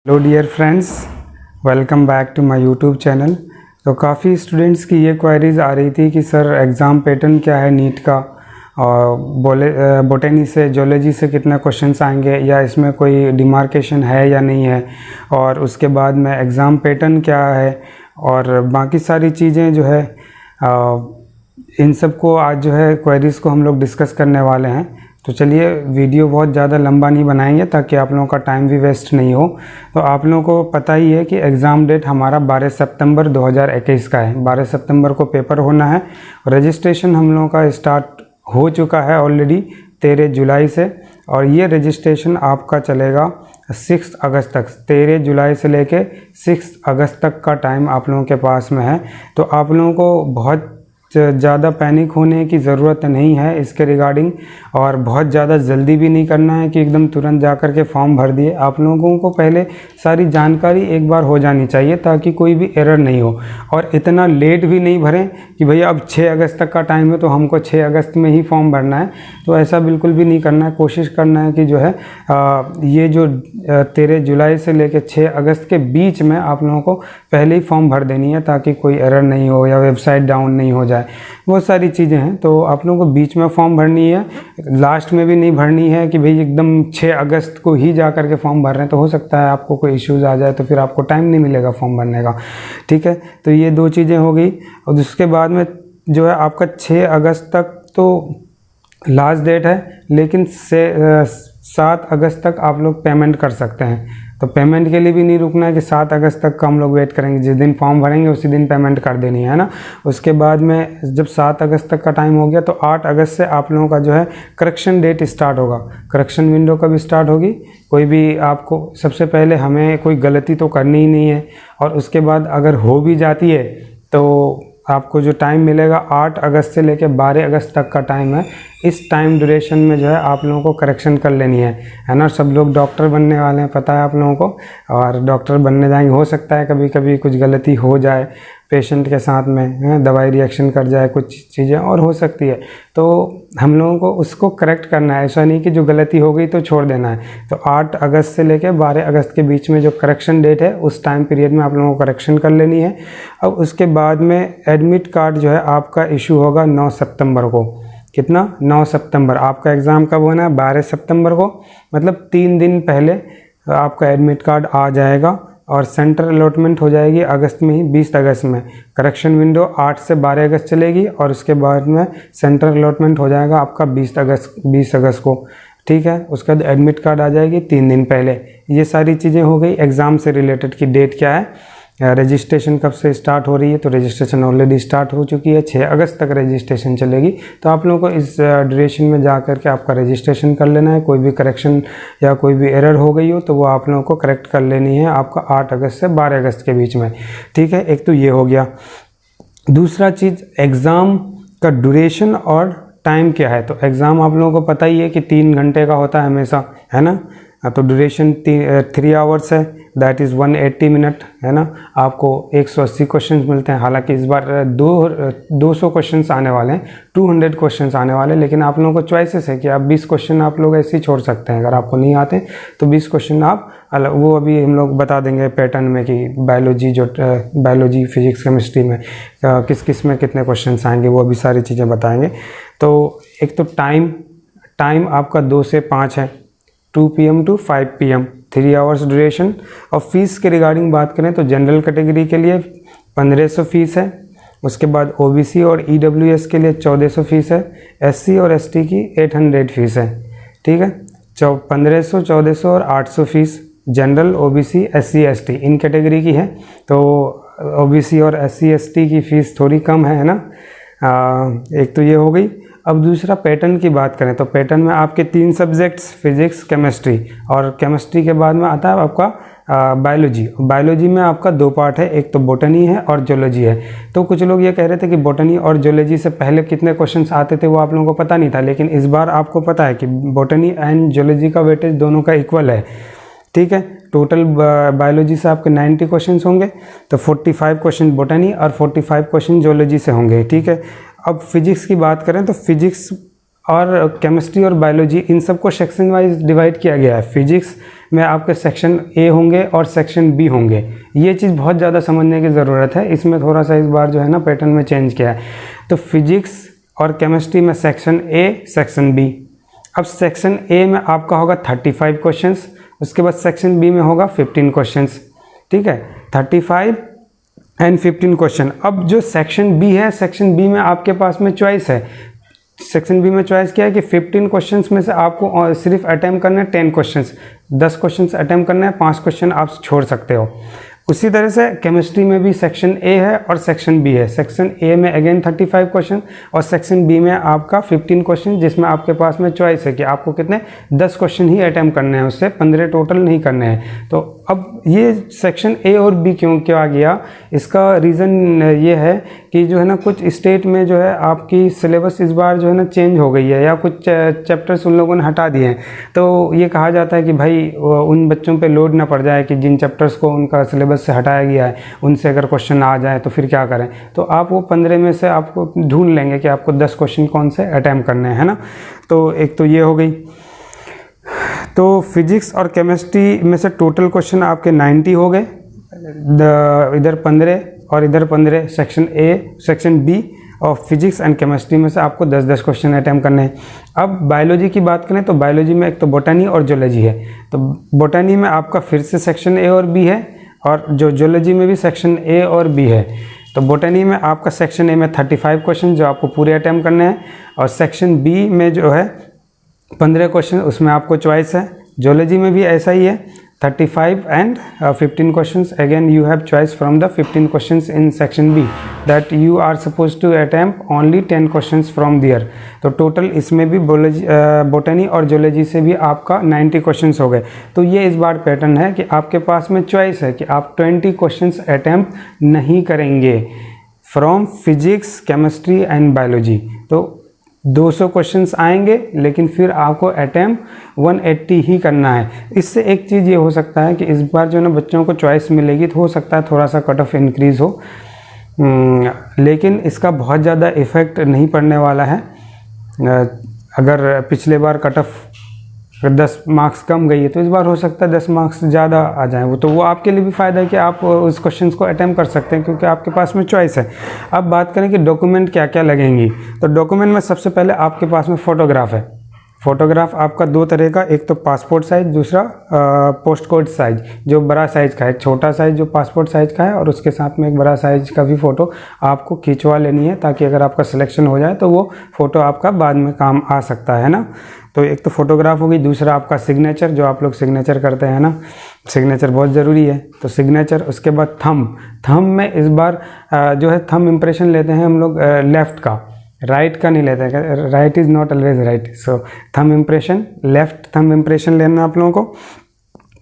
Hello dear friends, welcome back to my YouTube channel. तो काफ़ी students की ये क्वेरीज आ रही थी कि सर एग्ज़ाम पैटर्न क्या है नीट का, और बोटेनी से जोलॉजी से कितने क्वेश्चंस आएंगे या इसमें कोई डिमार्केशन है या नहीं है, और उसके बाद में एग्ज़ाम पैटर्न क्या है और बाकी सारी चीज़ें जो है इन सब को आज जो है क्वेरीज़ को हम लोग डिस्कस करने वाले हैं। तो चलिए, वीडियो बहुत ज़्यादा लंबा नहीं बनाएंगे ताकि आप लोगों का टाइम भी वेस्ट नहीं हो। तो आप लोगों को पता ही है कि एग्ज़ाम डेट हमारा 12 सितंबर 2021 का है। 12 सितंबर को पेपर होना है। रजिस्ट्रेशन हम लोगों का स्टार्ट हो चुका है ऑलरेडी 13 जुलाई से, और ये रजिस्ट्रेशन आपका चलेगा 6 अगस्त तक। 13 जुलाई से लेके 6 अगस्त तक का टाइम आप लोगों के पास में है। तो आप लोगों को बहुत ज़्यादा पैनिक होने की ज़रूरत नहीं है इसके रिगार्डिंग, और बहुत ज़्यादा जल्दी भी नहीं करना है कि एकदम तुरंत जा कर के फॉर्म भर दिए। आप लोगों को पहले सारी जानकारी एक बार हो जानी चाहिए ताकि कोई भी एरर नहीं हो, और इतना लेट भी नहीं भरें कि भैया अब 6 अगस्त तक का टाइम है तो हमको 6 अगस्त में ही फॉर्म भरना है। तो ऐसा बिल्कुल भी नहीं करना है। कोशिश करना है कि जो है ये जो 13 जुलाई से लेकर 6 अगस्त के बीच में आप लोगों को पहले ही फॉर्म भर देनी है ताकि कोई एरर नहीं हो या वेबसाइट डाउन नहीं हो जाए। बहुत सारी चीज़ें हैं, तो आप लोगों को बीच में फॉर्म भरनी है, लास्ट में भी नहीं भरनी है कि भाई एकदम 6 अगस्त को ही जा करके फॉर्म भर रहे हैं। तो हो सकता है आपको कोई इश्यूज़ आ जाए तो फिर आपको टाइम नहीं मिलेगा फॉर्म भरने का। ठीक है, तो ये दो चीज़ें हो गई। और उसके बाद में जो है आपका 6 अगस्त तक तो लास्ट डेट है, लेकिन 7 अगस्त तक आप लोग पेमेंट कर सकते हैं। तो पेमेंट के लिए भी नहीं रुकना है कि 7 अगस्त तक का हम लोग वेट करेंगे। जिस दिन फॉर्म भरेंगे उसी दिन पेमेंट कर देनी है ना। उसके बाद में जब 7 अगस्त तक का टाइम हो गया तो 8 अगस्त से आप लोगों का जो है करेक्शन डेट स्टार्ट होगा। करेक्शन विंडो कब स्टार्ट होगी? कोई भी आपको सबसे पहले हमें कोई गलती तो करनी ही नहीं है, और उसके बाद अगर हो भी जाती है तो आपको जो टाइम मिलेगा 8 अगस्त से लेकर 12 अगस्त तक का टाइम है। इस टाइम ड्यूरेशन में जो है आप लोगों को करेक्शन कर लेनी है ना। सब लोग डॉक्टर बनने वाले हैं, पता है आप लोगों को, और डॉक्टर बनने जाएंगे। हो सकता है कभी कभी कुछ गलती हो जाए पेशेंट के साथ में, दवाई रिएक्शन कर जाए, कुछ चीज़ें और हो सकती है। तो हम लोगों को उसको करेक्ट करना है, ऐसा नहीं कि जो गलती हो गई तो छोड़ देना है। तो 8 अगस्त से लेकर 12 अगस्त के बीच में जो करेक्शन डेट है उस टाइम पीरियड में आप लोगों को करेक्शन कर लेनी है। अब उसके बाद में एडमिट कार्ड जो है आपका इशू होगा 9 सितंबर को। कितना? 9 सितंबर। आपका एग्ज़ाम कब होना है? 12 सितंबर को, मतलब 3 दिन पहले आपका एडमिट कार्ड आ जाएगा, और सेंटर अलॉटमेंट हो जाएगी अगस्त में ही, 20 अगस्त में। करेक्शन विंडो 8 से 12 अगस्त चलेगी, और उसके बाद में सेंटर अलॉटमेंट हो जाएगा आपका 20 अगस्त को। ठीक है, उसके बाद एडमिट कार्ड आ जाएगी 3 दिन पहले। ये सारी चीज़ें हो गई एग्ज़ाम से रिलेटेड की डेट क्या है। रजिस्ट्रेशन कब से स्टार्ट हो रही है? तो रजिस्ट्रेशन ऑलरेडी स्टार्ट हो चुकी है, 6 अगस्त तक रजिस्ट्रेशन चलेगी। तो आप लोगों को इस ड्यूरेशन में जा कर के आपका रजिस्ट्रेशन कर लेना है। कोई भी करेक्शन या कोई भी एरर हो गई हो तो वो आप लोगों को करेक्ट कर लेनी है आपका 8 अगस्त से 12 अगस्त के बीच में। ठीक है, एक तो ये हो गया। दूसरा चीज़, एग्ज़ाम का ड्यूरेशन और टाइम क्या है। तो एग्ज़ाम आप लोगों को पता ही है कि 3 घंटे का होता है हमेशा, है ना। तो ड्यूरेशन 3 आवर्स है, दैट इज़ 180 मिनट, है ना। आपको 180 क्वेश्चंस मिलते हैं। हालांकि इस बार 200 क्वेश्चंस आने वाले हैं, 200 क्वेश्चंस आने वाले हैं, लेकिन आप लोगों को चॉइसेस है कि आप 20 क्वेश्चन आप लोग ऐसे ही छोड़ सकते हैं। अगर आपको नहीं आते तो 20 क्वेश्चन आप अलग, वो अभी हम लोग बता देंगे पैटर्न में कि बायोलॉजी फिजिक्स केमिस्ट्री में किस किस में कितने क्वेश्चन आएंगे, वो अभी सारी चीज़ें बताएंगे। तो एक तो टाइम आपका 2 से 5 है, 2 PM to 5 PM, 3 hours duration. और फीस के रिगार्डिंग बात करें तो जनरल कैटेगरी के लिए 1500 फीस है। उसके बाद OBC और EWS के लिए 1400 फीस है। SC और ST की 800 फीस है। ठीक है, 1500, 1400 और 800 fees general, OBC, SC, ST इन कैटेगरी की है। तो OBC और SC, ST की फ़ीस थोड़ी कम है ना। एक तो ये हो गई। अब दूसरा पैटर्न की बात करें तो पैटर्न में आपके 3 सब्जेक्ट्स, फिजिक्स, केमिस्ट्री, और केमिस्ट्री के बाद में आता है आपका बायोलॉजी। बायोलॉजी में आपका 2 पार्ट है, एक तो बोटनी है और जोलॉजी है। तो कुछ लोग ये कह रहे थे कि बोटनी और जोलॉजी से पहले कितने क्वेश्चंस आते थे वो आप लोगों को पता नहीं था, लेकिन इस बार आपको पता है कि बोटनी एंड जोलॉजी का वेटेज दोनों का इक्वल है। ठीक है, टोटल बायोलॉजी से आपके 90 क्वेश्चंस होंगे, तो 45 क्वेश्चन बोटनी और 45 क्वेश्चन जोलॉजी से होंगे। ठीक है, अब फिजिक्स की बात करें तो फिजिक्स और केमिस्ट्री और बायोलॉजी इन सबको सेक्शन वाइज डिवाइड किया गया है। फिजिक्स में आपके सेक्शन ए होंगे और सेक्शन बी होंगे। ये चीज़ बहुत ज़्यादा समझने की ज़रूरत है, इसमें थोड़ा सा इस बार जो है ना पैटर्न में चेंज किया है। तो फिजिक्स और केमिस्ट्री में सेक्शन ए, सेक्शन बी। अब सेक्शन ए में आपका होगा 35 क्वेश्चंस, उसके बाद सेक्शन बी में होगा 15 क्वेश्चंस, ठीक है, 35 एंड 15 क्वेश्चन। अब जो सेक्शन बी है, सेक्शन बी में आपके पास में चॉइस है। सेक्शन बी में चॉइस क्या है कि 15 क्वेश्चंस में से आपको सिर्फ अटैम्प्ट करना है 10 क्वेश्चंस, 10 क्वेश्चंस अटैम्प्ट करना है, 5 क्वेश्चन आप छोड़ सकते हो। उसी तरह से केमिस्ट्री में भी सेक्शन ए है और सेक्शन बी है। सेक्शन ए में अगेन 35 क्वेश्चन और सेक्शन बी में आपका 15 क्वेश्चन, जिसमें आपके पास में चॉइस है कि आपको कितने 10 क्वेश्चन ही अटैम्प्ट करने हैं, उससे 15 टोटल नहीं करने हैं। तो अब ये सेक्शन ए और बी क्यों आ गया, इसका रीज़न ये है कि जो है ना कुछ स्टेट में जो है आपकी सिलेबस इस बार जो है ना चेंज हो गई है, या कुछ चैप्टर्स उन लोगों ने हटा दिए हैं। तो ये कहा जाता है कि भाई उन बच्चों पे लोड ना पड़ जाए कि जिन चैप्टर्स को उनका सिलेबस से हटाया गया है उनसे अगर क्वेश्चन आ जाए तो फिर क्या करें। तो आप वो 15 में से आपको ढूंढ लेंगे कि आपको 10 क्वेश्चन कौन से अटैम्प्ट करने हैं, है ना। तो एक तो ये हो गई। तो फिजिक्स और केमिस्ट्री में से टोटल क्वेश्चन आपके 90 हो गए, इधर 15 और इधर 15, सेक्शन ए सेक्शन बी और फिजिक्स एंड केमिस्ट्री में से आपको 10-10 क्वेश्चन अटैम्प्ट करने हैं। अब बायोलॉजी की बात करें तो बायोलॉजी में एक तो बोटनी और जूलॉजी है। तो बोटनी में आपका फिर से सेक्शन ए और बी है, और जो जूलॉजी में भी सेक्शन ए और बी है। तो बोटनी में आपका सेक्शन ए में 35 क्वेश्चन जो आपको पूरे अटैम्प्ट करने हैं, और सेक्शन बी में जो है 15 क्वेश्चन, उसमें आपको चॉइस है। जूलॉजी में भी ऐसा ही है, 35 and 15 questions. Again you have choice from the 15 questions in section b that you are suppose to attempt only 10 questions from there. तो टोटल इसमें भी बोटनी और जूलॉजी से भी आपका 90 क्वेश्चंस हो गए। तो ये इस बार पैटर्न है कि आपके पास में चॉइस है कि आप 20 क्वेश्चंस अटैम्प्ट नहीं करेंगे from physics, chemistry and biology. तो 200 क्वेश्चंस आएंगे, लेकिन फिर आपको अटैम्प्ट 180 ही करना है। इससे एक चीज़ ये हो सकता है कि इस बार जो है ना बच्चों को चॉइस मिलेगी, तो हो सकता है थोड़ा सा कट ऑफ इंक्रीज़ हो, लेकिन इसका बहुत ज़्यादा इफ़ेक्ट नहीं पड़ने वाला है। अगर पिछले बार कट ऑफ 10 मार्क्स कम गई है, तो इस बार हो सकता है 10 मार्क्स ज़्यादा आ जाएँ। वो तो वो आपके लिए भी फ़ायदा है कि आप उस क्वेश्चंस को अटैम्प्ट कर सकते हैं, क्योंकि आपके पास में चॉइस है। अब बात करें कि डॉक्यूमेंट क्या क्या लगेंगी, तो डॉक्यूमेंट में सबसे पहले आपके पास में फ़ोटोग्राफ है। फ़ोटोग्राफ आपका 2 तरह का, एक तो पासपोर्ट साइज़, दूसरा पोस्ट कोड साइज़ जो बड़ा साइज़ का है। एक छोटा साइज़ जो पासपोर्ट साइज़ का है, और उसके साथ में एक बड़ा साइज़ का भी फ़ोटो आपको खिंचवा लेनी है, ताकि अगर आपका सिलेक्शन हो जाए तो वो फ़ोटो आपका बाद में काम आ सकता है ना। तो एक तो फोटोग्राफ होगी, दूसरा आपका सिग्नेचर, जो आप लोग सिग्नेचर करते हैं ना, सिग्नेचर बहुत ज़रूरी है। तो सिग्नेचर, उसके बाद थंब में इस बार जो है थंब इम्प्रेशन लेते हैं हम लोग लेफ़्ट का, राइट का नहीं लेते हैं, right is not always right. So thumb impression, left thumb impression लेना आप लोगों को।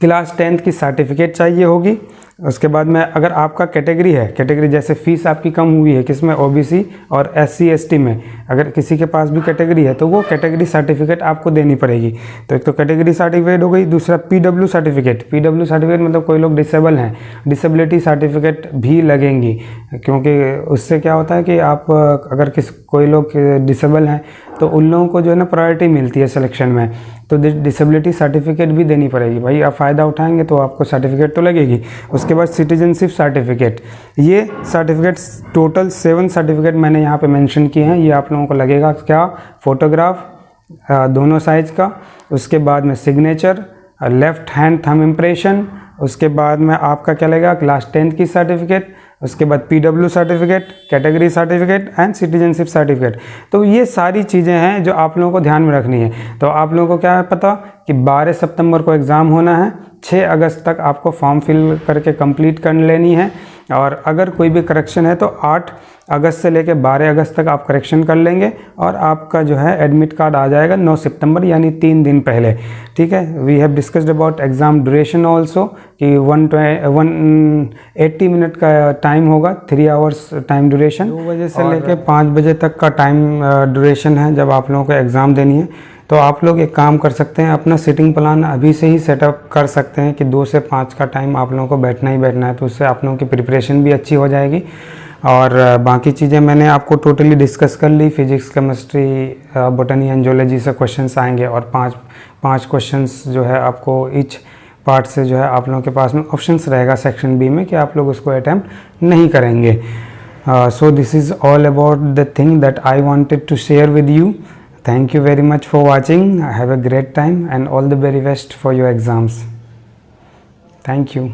क्लास 10th की सर्टिफिकेट चाहिए होगी। उसके बाद में अगर आपका कैटेगरी है, कैटेगरी जैसे फ़ीस आपकी कम हुई है किसमें, ओबीसी और SC ST में, अगर किसी के पास भी कैटेगरी है तो वो कैटेगरी सर्टिफिकेट आपको देनी पड़ेगी। तो एक तो कैटेगरी सर्टिफिकेट हो गई, दूसरा PW सर्टिफिकेट। PW सर्टिफिकेट मतलब कोई लोग डिसेबल हैं, डिसेबिलिटी सर्टिफिकेट भी लगेंगी, क्योंकि उससे क्या होता है कि आप अगर कोई लोग डिसेबल हैं तो उन लोगों को जो है ना प्रायोरिटी मिलती है सिलेक्शन में। तो डिसेबिलिटी सर्टिफिकेट भी देनी पड़ेगी। भाई आप फ़ायदा उठाएंगे तो आपको सर्टिफिकेट तो लगेगी। उसके बाद सिटीजनशिप सर्टिफिकेट, ये सर्टिफिकेट्स टोटल 7 सर्टिफिकेट मैंने यहाँ पे मेंशन किए हैं। ये आप लोगों को लगेगा क्या, फोटोग्राफ दोनों साइज़ का, उसके बाद में signature, left hand thumb impression, उसके बाद में आपका क्या लगेगा, क्लास 10th की सर्टिफिकेट, उसके बाद PW certificate, category certificate and citizenship certificate. तो ये सारी चीज़ें हैं जो आप लोगों को ध्यान में रखनी है। तो आप लोगों को क्या है पता कि 12 सितंबर को एग्ज़ाम होना है, 6 अगस्त तक आपको फॉर्म फिल करके कंप्लीट कर लेनी है, और अगर कोई भी करेक्शन है तो 8 अगस्त से लेकर 12 अगस्त तक आप करेक्शन कर लेंगे, और आपका जो है एडमिट कार्ड आ जाएगा 9 सितंबर, यानी 3 दिन पहले। ठीक है। We have discussed about exam duration also कि 180 मिनट का टाइम होगा, 3 आवर्स टाइम ड्यूरेशन, 2 बजे से लेकर 5 बजे तक का टाइम ड्यूरेशन है जब आप लोगों को एग्ज़ाम देनी है। तो आप लोग एक काम कर सकते हैं, अपना सिटिंग प्लान अभी से ही सेटअप कर सकते हैं कि 2 से 5 का टाइम आप लोगों को बैठना ही बैठना है। तो उससे आप लोगों की प्रिपरेशन भी अच्छी हो जाएगी, और बाकी चीज़ें मैंने आपको टोटली डिस्कस कर ली। Physics, chemistry, botany and zoology से क्वेश्चंस आएंगे, और 5 क्वेश्चंस जो है आपको ईच पार्ट से जो है आप लोगों के पास में ऑप्शंस रहेगा सेक्शन बी में कि आप लोग उसको अटैम्प्ट नहीं करेंगे. So this is all about the thing that I wanted to share with you. Thank you very much for watching. Have a great time and all the very best for your exams. Thank you.